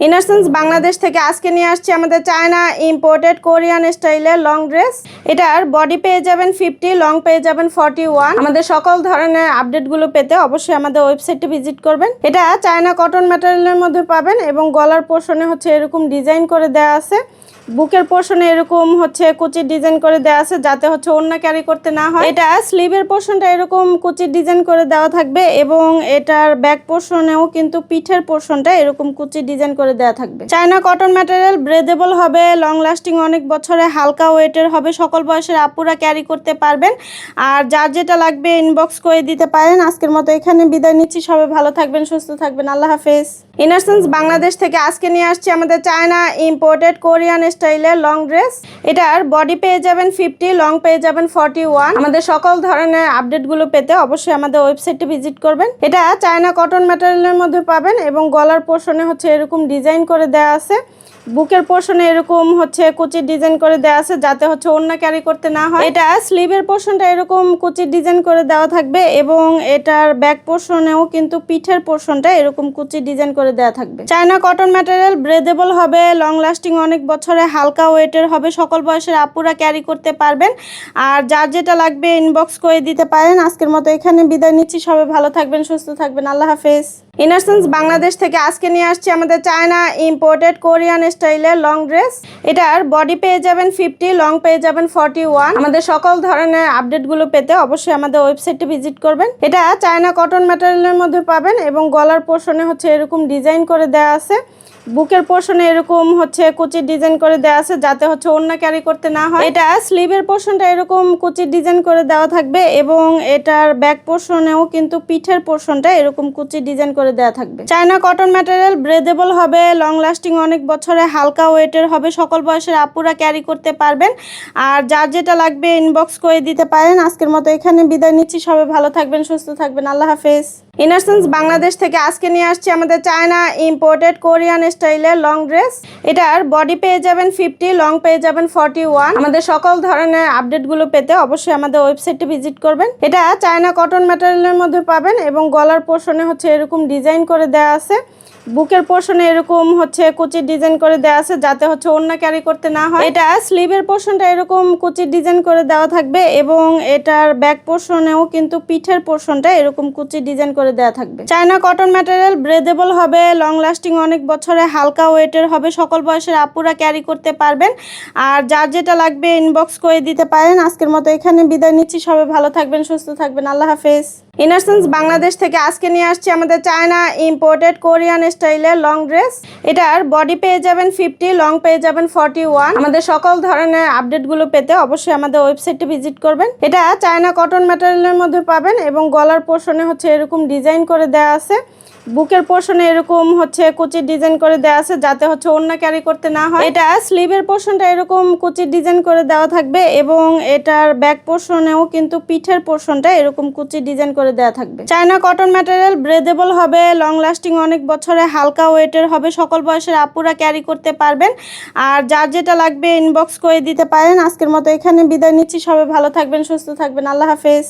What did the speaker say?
ইনারসেন্স বাংলাদেশ থেকে আজকে নিয়ে আসছি আমাদের চায়না ইম্পোর্টেড কোরিয়ান স্টাইলের লং ড্রেস। এটার বডি পেয়ে যাবেন 50, লং পেয়ে যাবেন 41। আমাদের সকল ধরনের আপডেটগুলো পেতে অবশ্যই আমাদের ওয়েবসাইটে ভিজিট করবেন। এটা চায়না কটন ম্যাটেরিয়ালের মধ্যে পাবেন এবং গলার পোর্শনে হচ্ছে এরকম ডিজাইন করে দেওয়া আছে। বুকের পোর্শনে এরকম হচ্ছে কুচির ডিজাইন করে দেওয়া আছে যাতে হচ্ছে ওড়না ক্যারি করতে না হয়। এটা স্লিভের পোর্শনটা এরকম কুচির ডিজাইন করে দেওয়া থাকবে এবং এটার ব্যাক পোর্শনেও কিন্তু পিঠের পোর্শনটা এরকম কুচির ডিজাইন করে দেওয়া থাকবে। চায়না কটন ম্যাটেরিয়াল, ব্রেদেবল হবে, লং লাস্টিং, অনেক বছরে, হালকা ওয়েটের হবে, সকল বয়সের আপুরা ক্যারি করতে পারবেন। আর যার যেটা লাগবে ইনবক্স করে দিতে পারেন। আজকের মতো এখানে বিদায় নিচ্ছি। সবাই ভালো থাকবেন, সুস্থ থাকবেন। আল্লাহ হাফেজ। ইনারসেন্স বাংলাদেশ থেকে আজকে নিয়ে আসছি আমাদের চায়না ইম্পোর্টেড কোরিয়ান স্টাইলের লং ড্রেস। এটার বডি পেয়ে যাবেন 50, লং পেয়ে যাবেন 41। আমাদের সকল ধরনের আপডেটগুলো পেতে অবশ্যই আমাদের ওয়েবসাইটে ভিজিট করবেন। এটা চায়না কটন ম্যাটেরিয়ালের মধ্যে পাবেন এবং গলার পোর্শনে হচ্ছে এরকম ডিজাইন করে দেওয়া আছে। বুকের পোর্শনে এরকম হচ্ছে কুচির ডিজাইন করে দেওয়া আছে যাতে হচ্ছে ওড়না ক্যারি করতে না হয়। এটা স্লিভের পোর্শনটা এরকম কুচির ডিজাইন করে দেওয়া থাকবে এবং এটার ব্যাক পোর্শনেও কিন্তু পিঠের পোর্শনটা এরকম কুচির ডিজাইন করে দেওয়া থাকবে। চায়না কটন ম্যাটেরিয়াল, ব্রেদেবল হবে, লং লাস্টিং, অনেক বছরে, হালকা ওয়েটের হবে, সকল বয়সের আপুরা ক্যারি করতে পারবেন। আর যার যেটা লাগবে ইনবক্স করে দিতে পারেন। আজকের মতো এখানে বিদায় নিচ্ছি। সবাই ভালো থাকবেন, সুস্থ থাকবেন। আল্লাহ হাফেজ। ইনারসেন্স বাংলাদেশ থেকে আজকে নিয়ে আসছি আমাদের চায়না ইম্পোর্টেড কোরিয়ান স্টাইলের লং ড্রেস। এটার বডি পেয়ে যাবেন 50, লং পেয়ে যাবেন 41। আমাদের সকল ধরনের আপডেটগুলো পেতে অবশ্যই আমাদের ওয়েবসাইটে ভিজিট করবেন। এটা চায়না কটন ম্যাটেরিয়ালের মধ্যে পাবেন এবং গলার পোর্শনে হচ্ছে এরকম ডিজাইন করে দেওয়া আছে। বুকের পোর্শনে এরকম হচ্ছে কুচির ডিজাইন করে দেওয়া আছে যাতে হচ্ছে ওড়না ক্যারি করতে না হয়। এটা স্লিভের পোর্শনটা এরকম কুচির ডিজাইন করে দেওয়া থাকবে এবং এটার ব্যাক পোর্শনেও কিন্তু পিঠের পোর্শনটা এরকম কুচির ডিজাইন করে দেওয়া থাকবে। চায়না কটন ম্যাটেরিয়াল, ব্রেদেবল হবে, লং লাস্টিং, অনেক বছরে, হালকা ওয়েটের হবে, সকল বয়সের আপুরা ক্যারি করতে পারবেন। আর যার যেটা লাগবে ইনবক্স করে দিতে পারেন। আজকের মতো এখানে বিদায় নিচ্ছি। সবাই ভালো থাকবেন, সুস্থ থাকবেন। আল্লাহ হাফেজ। ইনারসেন্স বাংলাদেশ থেকে আজকে নিয়ে আসছি আমাদের চায়না ইম্পোর্টেড কোরিয়ান স্টাইলের লং ড্রেস। এটার বডি পেয়ে যাবেন 50, লং পেয়ে যাবেন 41। আমাদের সকল ধরনের আপডেটগুলো পেতে অবশ্যই আমাদের ওয়েবসাইটে ভিজিট করবেন। এটা চায়না কটন ম্যাটেরিয়ালের মধ্যে পাবেন এবং গলার পোর্শনে হচ্ছে এরকম ডিজাইন করে দেওয়া আছে। বুকের পোর্শনে এরকম হচ্ছে কুচির ডিজাইন করে দেওয়া আছে যাতে হচ্ছে ওড়না ক্যারি করতে না হয়। এটা স্লিভের পোর্শনটা এরকম কুচির ডিজাইন করে দেওয়া থাকবে এবং এটার ব্যাক পোর্শনেও কিন্তু পিঠের পোর্শনটা এরকম কুচির ডিজাইন করে দেওয়া থাকবে। চায়না কটন ম্যাটেরিয়াল, ব্রেদেবল হবে, লং লাস্টিং, অনেক বছরে, হালকা ওয়েটের হবে, সকল বয়সের আপুরা ক্যারি করতে পারবেন। আর যার যেটা লাগবে ইনবক্স করে দিতে পারেন। আজকের মতো এখানে বিদায় নিচ্ছি। সবাই ভালো থাকবেন, সুস্থ থাকবেন। আল্লাহ হাফেজ। ইনারসেন্স বাংলাদেশ থেকে আজকে নিয়ে আসছি আমাদের চায়না ইম্পোর্টেড কোরিয়ান স্টাইলের লং ড্রেস। এটার বডি পেয়ে যাবেন 50, লং পেয়ে যাবেন 41। আমাদের সকল ধরনের আপডেটগুলো পেতে অবশ্যই আমাদের ওয়েবসাইটে ভিজিট করবেন। এটা চায়না কটন ম্যাটেরিয়ালের মধ্যে পাবেন এবং গলার পোর্শনে হচ্ছে এরকম ডিজাইন করে দেওয়া আছে। বুকের পোর্শনে এরকম হচ্ছে কুচির ডিজাইন করে দেওয়া আছে যাতে হচ্ছে ওড়না ক্যারি করতে না হয়। এটা স্লিভের পোর্শনটা এরকম কুচির ডিজাইন করে দেওয়া থাকবে এবং এটার ব্যাক পোর্শনেও কিন্তু পিঠের পোর্শনটা এরকম কুচির ডিজাইন করে দেওয়া থাকবে। চায়না কটন ম্যাটেরিয়াল, ব্রেদেবল হবে, লং লাস্টিং, অনেক বছরে, হালকা ওয়েটের হবে, সকল বয়সের আপুরা ক্যারি করতে পারবেন। আর যার যেটা লাগবে ইনবক্স করে দিতে পারেন। আজকের মতো এখানে বিদায় নিচ্ছি। সবাই ভালো থাকবেন, সুস্থ থাকবেন। আল্লাহ হাফেজ।